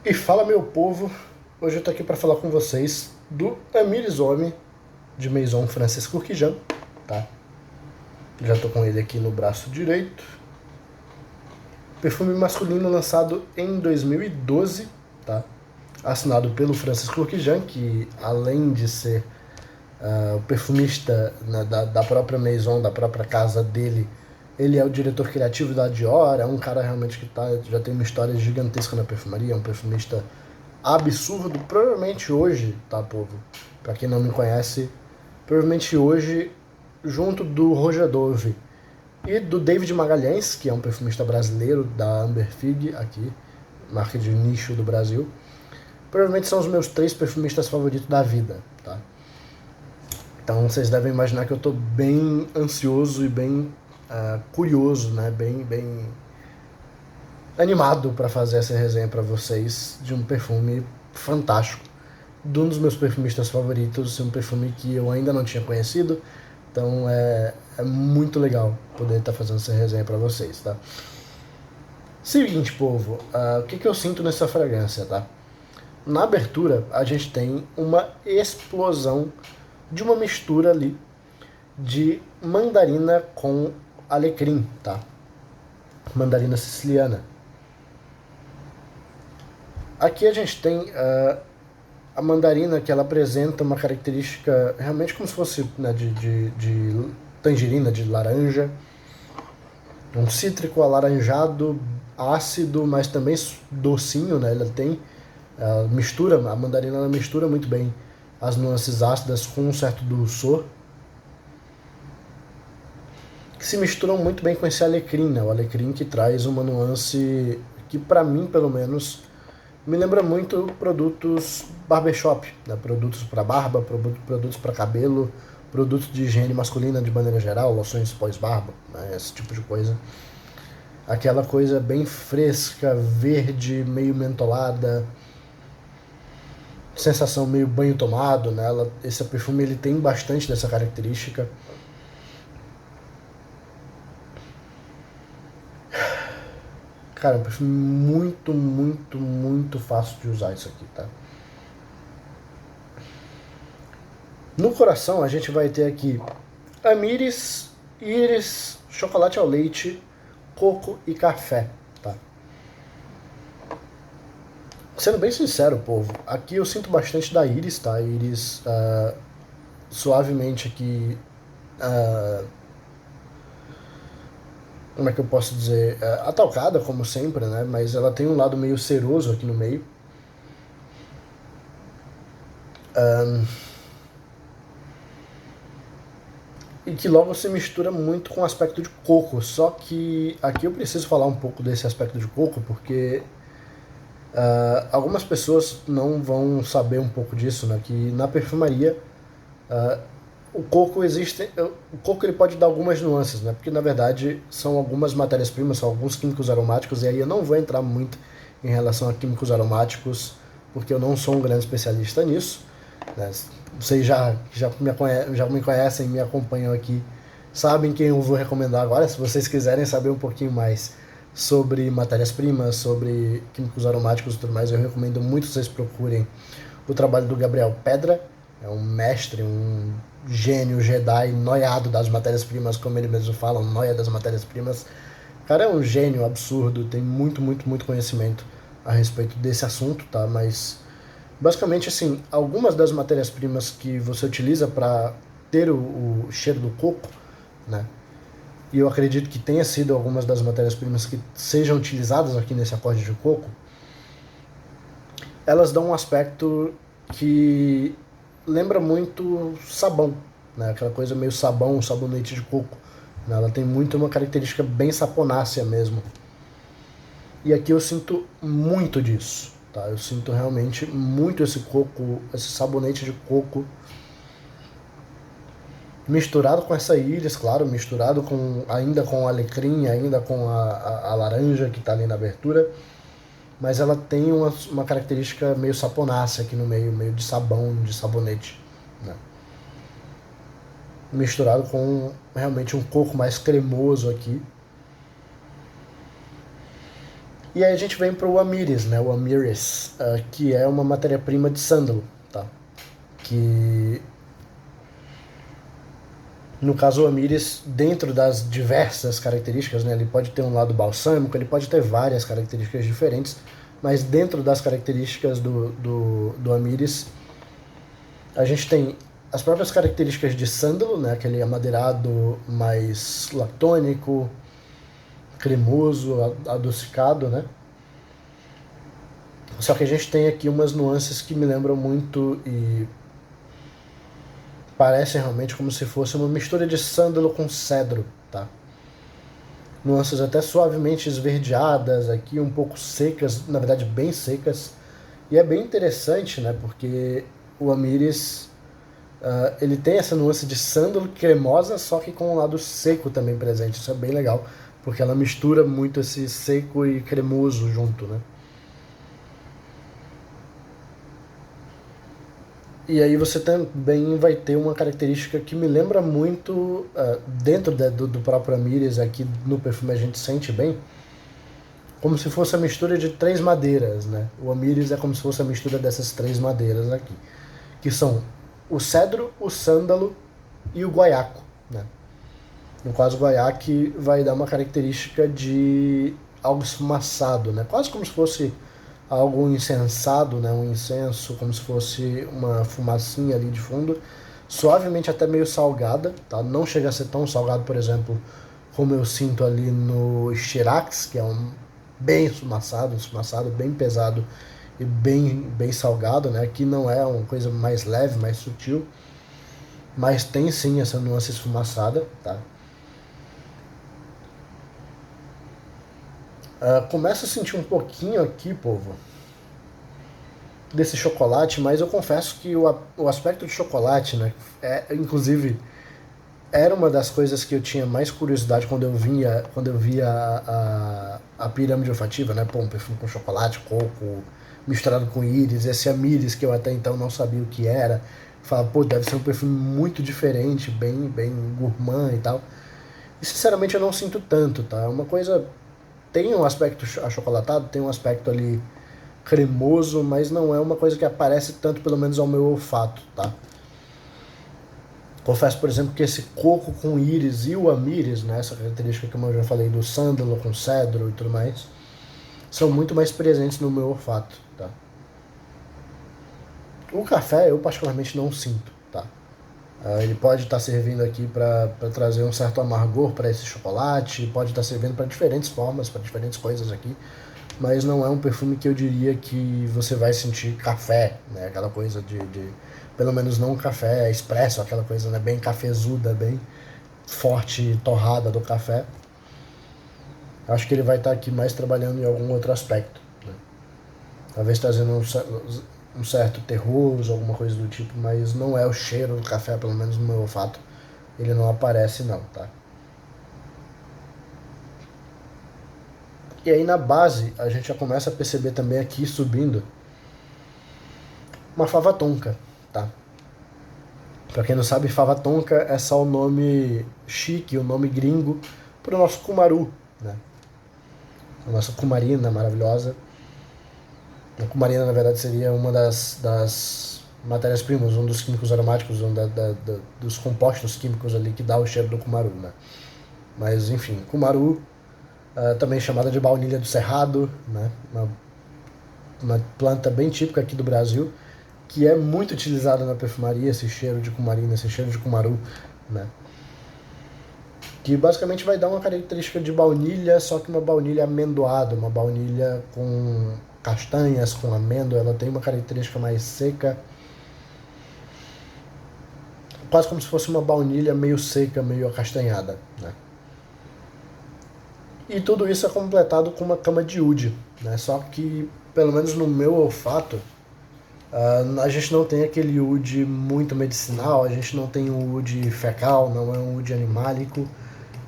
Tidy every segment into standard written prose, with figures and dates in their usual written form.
E fala, meu povo, hoje eu tô aqui para falar com vocês do Amyris Homme de Maison Francis Kurkdjian, tá? Já tô com ele aqui no braço direito. Perfume masculino lançado em 2012, tá? Assinado pelo Francis Kurkdjian, que além de ser o perfumista, né, da própria Maison, da própria casa dele, ele é o diretor criativo da Dior, é um cara realmente que já tem uma história gigantesca na perfumaria, é um perfumista absurdo. Provavelmente hoje, tá, povo? Pra quem não me conhece, provavelmente hoje, junto do Roger Dove e do David Magalhães, que é um perfumista brasileiro da Amber Fig, aqui, marca de nicho do Brasil, provavelmente são os meus 3 perfumistas favoritos da vida, tá? Então vocês devem imaginar que eu tô bem ansioso e bem curioso, né? Bem animado para fazer essa resenha para vocês de um perfume fantástico, de um dos meus perfumistas favoritos, um perfume que eu ainda não tinha conhecido. Então é muito legal poder estar fazendo essa resenha para vocês, tá? Seguinte, povo, o que eu sinto nessa fragrância, tá? Na abertura, a gente tem uma explosão de uma mistura ali de mandarina com alecrim, tá? Mandarina siciliana. Aqui a gente tem a mandarina, que ela apresenta uma característica realmente como se fosse, né, de tangerina, de laranja. Um cítrico alaranjado, ácido, mas também docinho, né? Ela tem a mandarina ela mistura muito bem as nuances ácidas com um certo dulçor, que se misturam muito bem com esse alecrim, né? O alecrim que traz uma nuance que, para mim, pelo menos, me lembra muito produtos barbershop, né? Produtos para barba, produtos para cabelo, produtos de higiene masculina de maneira geral, loções pós-barba, né? Esse tipo de coisa. Aquela coisa bem fresca, verde, meio mentolada, sensação meio banho tomado, né? Esse perfume ele tem bastante dessa característica. Cara, é um perfume muito, muito, muito fácil de usar isso aqui, tá? No coração a gente vai ter aqui Amyris, íris, chocolate ao leite, coco e café, tá? Sendo bem sincero, povo, aqui eu sinto bastante da íris, tá? Íris suavemente aqui, como é que eu posso dizer, atalcada, como sempre, né? Mas ela tem um lado meio ceroso aqui no meio. E que logo se mistura muito com o aspecto de coco. Só que aqui eu preciso falar um pouco desse aspecto de coco, porque algumas pessoas não vão saber um pouco disso, né? Que na perfumaria o coco existe, o coco ele pode dar algumas nuances, né? Porque na verdade são algumas matérias-primas, são alguns químicos aromáticos, e aí eu não vou entrar muito em relação a químicos aromáticos, porque eu não sou um grande especialista nisso, né? Vocês já me conhecem, me acompanham aqui, sabem quem eu vou recomendar agora. Se vocês quiserem saber um pouquinho mais sobre matérias-primas, sobre químicos aromáticos e tudo mais, eu recomendo muito que vocês procurem o trabalho do Gabriel Pedra. É um mestre, um gênio, Jedi, noiado das matérias-primas, como ele mesmo fala, um noia das matérias-primas. O cara é um gênio absurdo, tem muito, muito, muito conhecimento a respeito desse assunto, tá? Mas basicamente, assim, algumas das matérias-primas que você utiliza para ter o cheiro do coco, né? E eu acredito que tenha sido algumas das matérias-primas que sejam utilizadas aqui nesse acorde de coco, elas dão um aspecto que lembra muito sabão, né? Aquela coisa meio sabão, sabonete de coco, né? Ela tem muito uma característica bem saponácea mesmo. E aqui eu sinto muito disso, tá? Eu sinto realmente muito esse coco, esse sabonete de coco, misturado com essa íris, claro, misturado ainda com o alecrim, ainda com a laranja que está ali na abertura, mas ela tem uma característica meio saponácea aqui no meio, meio de sabão, de sabonete, né? Misturado com realmente um coco mais cremoso aqui. E aí a gente vem para o Amyris, né? O Amyris, que é uma matéria-prima de sândalo, tá? Que no caso o Amyris, dentro das diversas características, né? Ele pode ter um lado balsâmico, ele pode ter várias características diferentes, mas dentro das características do Amyris, a gente tem as próprias características de sândalo, né? Aquele amadeirado mais lactônico, cremoso, adocicado, né? Só que a gente tem aqui umas nuances que me lembram muito e parecem realmente como se fosse uma mistura de sândalo com cedro, tá? Nuances até suavemente esverdeadas aqui, um pouco secas, na verdade bem secas. E é bem interessante, né? Porque o Amyris, ele tem essa nuance de sândalo cremosa, só que com um lado seco também presente. Isso é bem legal, porque ela mistura muito esse seco e cremoso junto, né? E aí você também vai ter uma característica que me lembra muito, dentro do próprio Amyris, aqui no perfume a gente sente bem, como se fosse a mistura de três madeiras, né? O Amyris é como se fosse a mistura dessas três madeiras aqui, que são o cedro, o sândalo e o guaiaco, né? No caso, o guaiaque vai dar uma característica de algo esfumaçado, né? Quase como se fosse algo incensado, né? Um incenso, como se fosse uma fumacinha ali de fundo, suavemente até meio salgada, tá? Não chega a ser tão salgado, por exemplo, como eu sinto ali no Chirax, que é bem esfumaçado, bem pesado e bem salgado, né? Aqui não é uma coisa mais leve, mais sutil, mas tem sim essa nuance esfumaçada, tá? Começo a sentir um pouquinho aqui, povo, desse chocolate, mas eu confesso que o aspecto de chocolate, né, inclusive era uma das coisas que eu tinha mais curiosidade quando eu via a pirâmide olfativa, né, pô, um perfume com chocolate, coco, misturado com íris, esse Amyris que eu até então não sabia o que era, falava, pô, deve ser um perfume muito diferente, bem gourmand e tal. E sinceramente eu não sinto tanto, tá? É uma coisa, tem um aspecto achocolatado, tem um aspecto ali cremoso, mas não é uma coisa que aparece tanto, pelo menos ao meu olfato, tá? Confesso, por exemplo, que esse coco com íris e o Amyris, né, essa característica que eu já falei do sândalo com cedro e tudo mais, são muito mais presentes no meu olfato, tá? O café eu particularmente não sinto, tá? Ele pode estar servindo aqui para trazer um certo amargor para esse chocolate, pode estar servindo para diferentes formas, para diferentes coisas aqui, mas não é um perfume que eu diria que você vai sentir café, né? Aquela coisa de pelo menos não um café expresso, aquela coisa, né, bem cafezuda, bem forte e torrada do café. Acho que ele vai estar aqui mais trabalhando em algum outro aspecto, né? Talvez trazendo um certo terroso, alguma coisa do tipo, mas não é o cheiro do café, pelo menos no meu olfato, ele não aparece não, tá? E aí na base a gente já começa a perceber também aqui subindo uma fava tonka, tá? Pra quem não sabe, fava tonka é só o nome chique, o nome gringo pro nosso cumaru, né? A nossa cumarina maravilhosa. A cumarina, na verdade, seria uma das matérias-primas, um dos químicos aromáticos, dos compostos químicos ali que dá o cheiro do cumaru, né? Mas, enfim, cumaru, também chamada de baunilha do cerrado, né? Uma planta bem típica aqui do Brasil, que é muito utilizada na perfumaria, esse cheiro de cumarina, esse cheiro de cumaru, né? Que basicamente vai dar uma característica de baunilha, só que uma baunilha amendoada, uma baunilha com castanhas, com amêndoa, ela tem uma característica mais seca, quase como se fosse uma baunilha meio seca, meio acastanhada, né? E tudo isso é completado com uma cama de úde, né? Só que, pelo menos no meu olfato, a gente não tem aquele úde muito medicinal, a gente não tem um úde fecal, não é um úde animálico,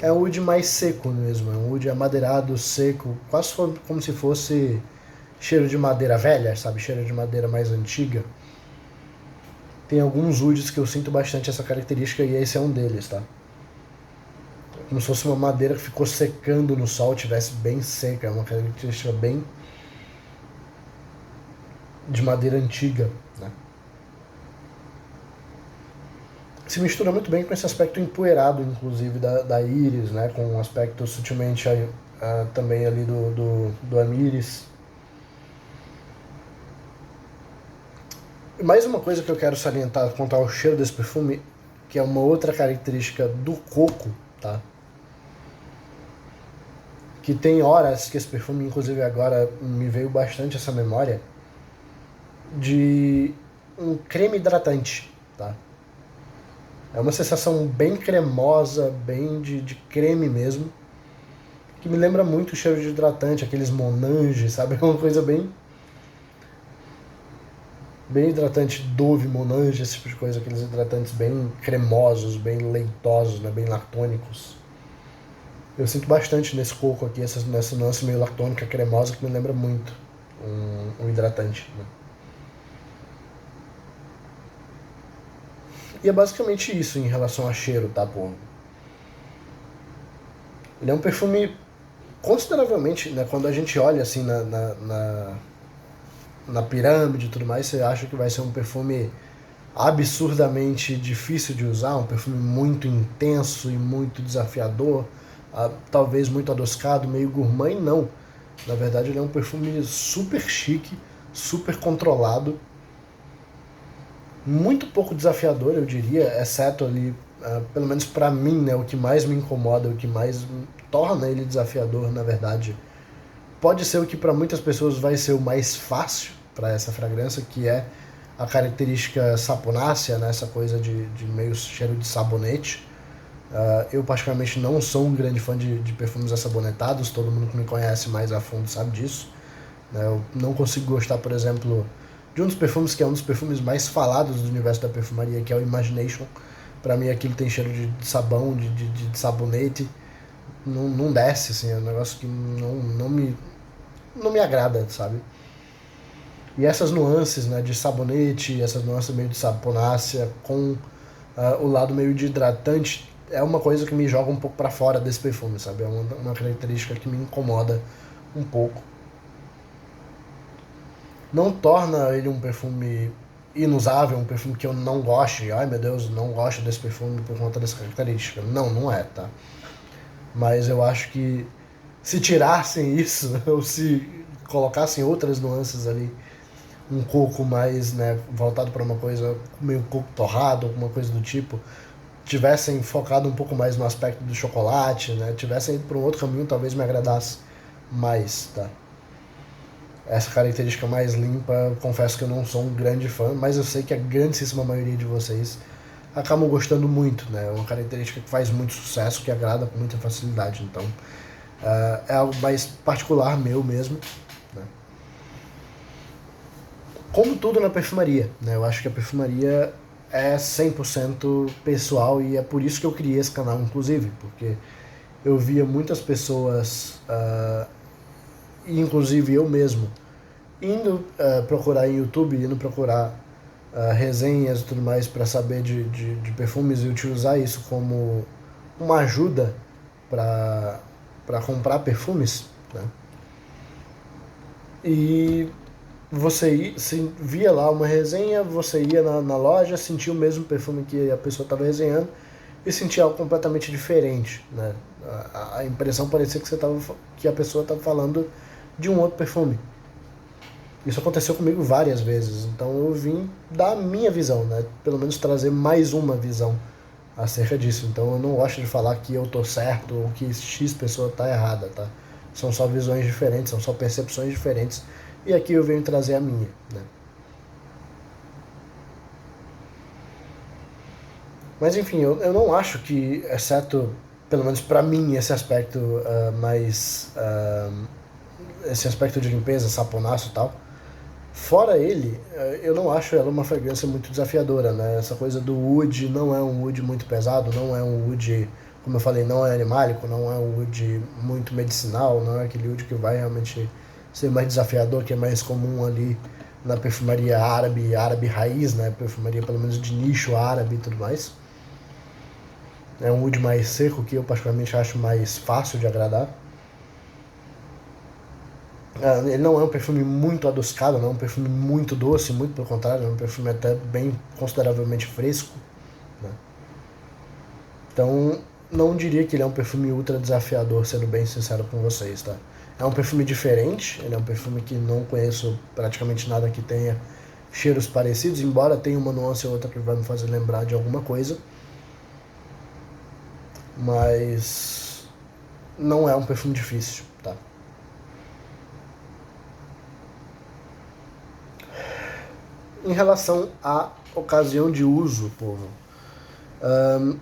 é um úde mais seco mesmo, é um úde amadeirado, seco, quase como se fosse cheiro de madeira velha, sabe? Cheiro de madeira mais antiga. Tem alguns údes que eu sinto bastante essa característica e esse é um deles, tá? como se fosse uma madeira que ficou secando no sol, tivesse bem seca. É uma característica bem de madeira antiga, né? Se mistura muito bem com esse aspecto empoeirado, inclusive, da íris, né? Com um aspecto sutilmente também ali do amíris. Mais uma coisa que eu quero salientar quanto ao cheiro desse perfume, que é uma outra característica do coco, tá? Que tem horas que esse perfume, inclusive agora, me veio bastante essa memória, de um creme hidratante, tá? É uma sensação bem cremosa, bem de creme mesmo, que me lembra muito o cheiro de hidratante, aqueles Monange, sabe? É uma coisa bem hidratante, Dove, Monange, esse tipo de coisa, aqueles hidratantes bem cremosos, bem leitosos, né? Bem lactônicos. Eu sinto bastante nesse coco aqui, nessa nuance meio lactônica, cremosa, que me lembra muito um hidratante, né? E é basicamente isso em relação a cheiro, tá, pô? Ele é um perfume consideravelmente, né, quando a gente olha assim na pirâmide e tudo mais, você acha que vai ser um perfume absurdamente difícil de usar, um perfume muito intenso e muito desafiador, talvez muito adocicado, meio gourmand, e não. Na verdade, ele é um perfume super chique, super controlado, muito pouco desafiador, eu diria, exceto ali, pelo menos pra mim, né, o que mais me incomoda, o que mais torna ele desafiador, na verdade, pode ser o que para muitas pessoas vai ser o mais fácil para essa fragrância, que é a característica saponácea, né, essa coisa de meio cheiro de sabonete. Eu particularmente não sou um grande fã de perfumes assabonetados, todo mundo que me conhece mais a fundo sabe disso, né? Eu não consigo gostar, por exemplo, de um dos perfumes que é um dos perfumes mais falados do universo da perfumaria, que é o Imagination. Para mim aquilo tem cheiro de sabão, de sabonete, não desce, assim, é um negócio que não me agrada, sabe? E essas nuances, né, de sabonete, essas nuances meio de saponácea com o lado meio de hidratante, é uma coisa que me joga um pouco para fora desse perfume, sabe? É uma característica que me incomoda um pouco. Não torna ele um perfume inusável, um perfume que eu não goste. Ai meu Deus, não gosto desse perfume por conta dessa característica. Não é, tá? Mas eu acho que se tirassem isso, ou se colocassem outras nuances ali, um coco mais, né, voltado para uma coisa meio coco torrado, alguma coisa do tipo, tivessem focado um pouco mais no aspecto do chocolate, né, tivessem ido para um outro caminho, talvez me agradasse mais, tá? Essa característica mais limpa, confesso que eu não sou um grande fã, mas eu sei que a grandíssima maioria de vocês acabam gostando muito, né? É uma característica que faz muito sucesso, que agrada com muita facilidade, então é algo mais particular meu mesmo, né? Como tudo na perfumaria, né? Eu acho que a perfumaria é 100% pessoal e é por isso que eu criei esse canal, inclusive, porque eu via muitas pessoas, e inclusive eu mesmo, indo procurar em YouTube, indo procurar resenhas e tudo mais para saber de perfumes e utilizar isso como uma ajuda para comprar perfumes, né? E você via lá uma resenha, você ia na loja, sentia o mesmo perfume que a pessoa estava resenhando e sentia algo completamente diferente, né? A impressão parecia que a pessoa estava falando de um outro perfume. Isso aconteceu comigo várias vezes, então eu vim dar a minha visão, né? Pelo menos trazer mais uma visão acerca disso. Então eu não gosto de falar que eu tô certo ou que X pessoa tá errada, tá? São só visões diferentes, são só percepções diferentes, e aqui eu venho trazer a minha, né? Mas enfim, eu não acho que, exceto, pelo menos pra mim, esse aspecto esse aspecto de limpeza, saponaço e tal, fora ele, eu não acho ela uma fragrância muito desafiadora, né? Essa coisa do wood não é um wood muito pesado, não é um wood, como eu falei, não é animálico, não é um wood muito medicinal, não é aquele wood que vai realmente ser mais desafiador, que é mais comum ali na perfumaria árabe raiz, né? Perfumaria pelo menos de nicho árabe e tudo mais. É um wood mais seco que eu particularmente acho mais fácil de agradar. Ele não é um perfume muito adocicado, não é um perfume muito doce, muito pelo contrário, é um perfume até bem consideravelmente fresco, né? Então, não diria que ele é um perfume ultra desafiador, sendo bem sincero com vocês, tá? É um perfume diferente, ele é um perfume que não conheço praticamente nada que tenha cheiros parecidos, embora tenha uma nuance ou outra que vai me fazer lembrar de alguma coisa. Mas não é um perfume difícil, tá? Em relação à ocasião de uso, povo,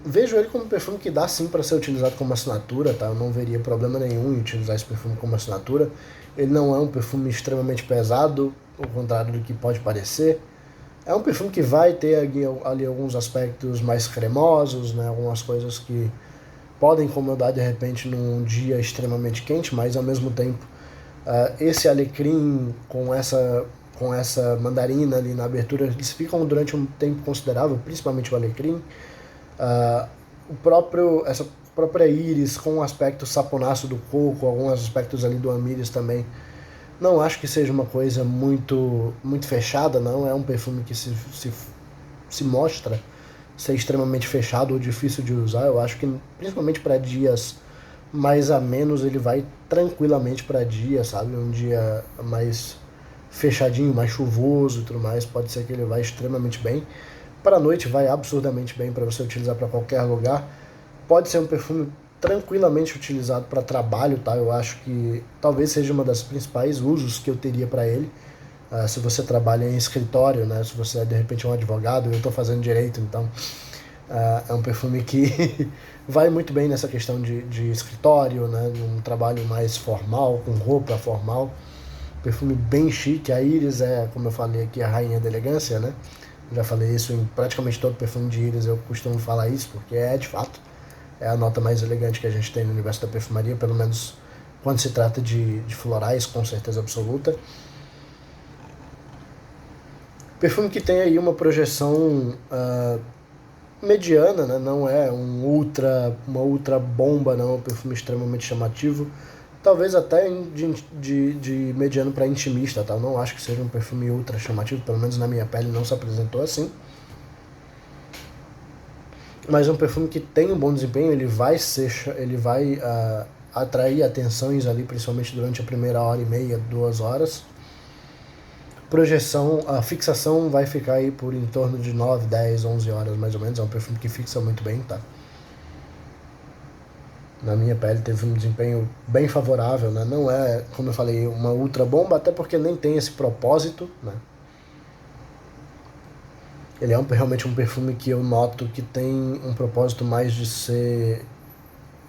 vejo ele como um perfume que dá sim para ser utilizado como assinatura, tá? Eu não veria problema nenhum em utilizar esse perfume como assinatura. Ele não é um perfume extremamente pesado, ao contrário do que pode parecer. É um perfume que vai ter ali alguns aspectos mais cremosos, né? Algumas coisas que podem incomodar de repente num dia extremamente quente, mas ao mesmo tempo esse alecrim com essa mandarina ali na abertura, eles ficam durante um tempo considerável, principalmente o alecrim. Essa própria íris com o aspecto saponáceo do coco, alguns aspectos ali do amíris também. Não acho que seja uma coisa muito fechada, não. É um perfume que se mostra ser extremamente fechado ou difícil de usar. Eu acho que, principalmente para dias mais a menos, ele vai tranquilamente para dia, sabe? Um dia mais fechadinho, mais chuvoso e tudo mais, pode ser que ele vá extremamente bem. Para a noite vai absurdamente bem para você utilizar para qualquer lugar. Pode ser um perfume tranquilamente utilizado para trabalho, tá? Eu acho que talvez seja uma das principais usos que eu teria para ele. Se você trabalha em escritório, né? Se você é de repente um advogado, eu estou fazendo direito, então é um perfume que vai muito bem nessa questão de escritório, né? Num trabalho mais formal, com roupa formal. Perfume bem chique. A íris é, como eu falei aqui, a rainha da elegância, né? Já falei isso em praticamente todo perfume de íris, eu costumo falar isso, porque é de fato é a nota mais elegante que a gente tem no universo da perfumaria, pelo menos quando se trata de florais, com certeza absoluta. Perfume que tem aí uma projeção mediana, né? Não é uma ultra bomba, não, é um perfume extremamente chamativo. Talvez até de mediano para intimista, tá? Eu não acho que seja um perfume ultra chamativo, pelo menos na minha pele não se apresentou assim. Mas é um perfume que tem um bom desempenho, ele vai atrair atenções ali, principalmente durante a primeira hora e meia, 2 horas. Projeção, a fixação vai ficar aí por em torno de 9, 10, 11 horas mais ou menos. É um perfume que fixa muito bem, tá? Na minha pele teve um desempenho bem favorável, né? Não é, como eu falei, uma ultra bomba, até porque nem tem esse propósito, né? Ele é realmente um perfume que eu noto que tem um propósito mais de ser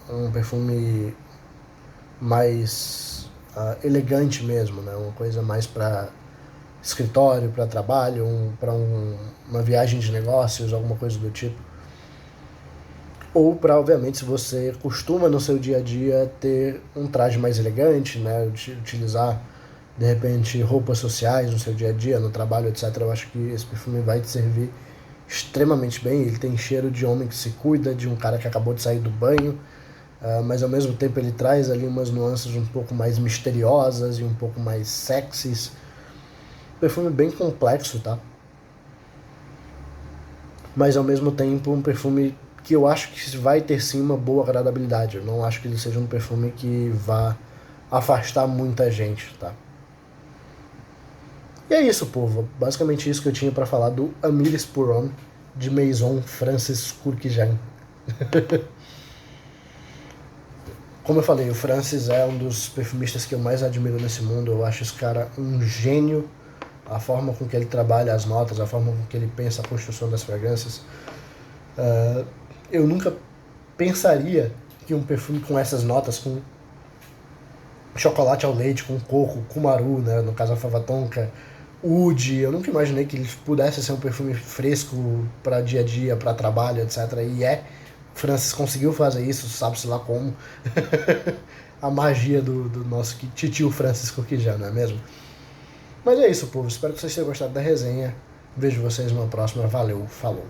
um perfume mais elegante mesmo, né? Uma coisa mais para escritório, para trabalho, para uma viagem de negócios, alguma coisa do tipo. Ou para, obviamente, se você costuma no seu dia a dia ter um traje mais elegante, né? Utilizar, de repente, roupas sociais no seu dia a dia, no trabalho, etc. Eu acho que esse perfume vai te servir extremamente bem. Ele tem cheiro de homem que se cuida, de um cara que acabou de sair do banho, mas ao mesmo tempo ele traz ali umas nuances um pouco mais misteriosas e um pouco mais sexys. Perfume bem complexo, tá? Mas ao mesmo tempo um perfume que eu acho que vai ter sim uma boa agradabilidade. Eu não acho que ele seja um perfume que vá afastar muita gente, tá? E é isso, povo. Basicamente isso que eu tinha para falar do Amiris Pour Homme de Maison Francis Kurkdjian. Como eu falei, o Francis é um dos perfumistas que eu mais admiro nesse mundo. Eu acho esse cara um gênio. A forma com que ele trabalha as notas, a forma com que ele pensa a construção das fragrâncias. Eu nunca pensaria que um perfume com essas notas, com chocolate ao leite, com coco, kumaru, né, no caso a fava tonka, oud, eu nunca imaginei que ele pudesse ser um perfume fresco para dia a dia, para trabalho, etc. E Francis conseguiu fazer isso, sabe-se lá como. A magia do nosso titio Francis Kurkdjian, não é mesmo? Mas é isso, povo. Espero que vocês tenham gostado da resenha. Vejo vocês numa próxima. Valeu, falou.